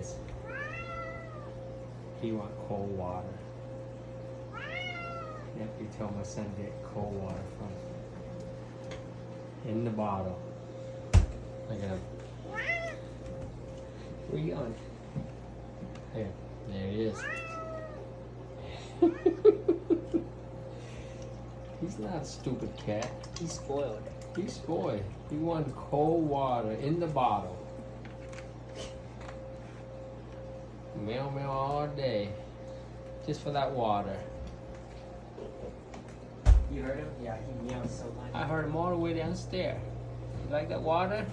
is. He want cold water. Yep, you told my son to get cold water from in the bottle. Look at him. Where you going? Here, there he is. He's not a stupid cat. He's spoiled. He's spoiled. He wants cold water in the bottle. Meow meow all day. Just for that water. You heard him? Yeah, he meows so much. I heard him all the way downstairs. You like that water?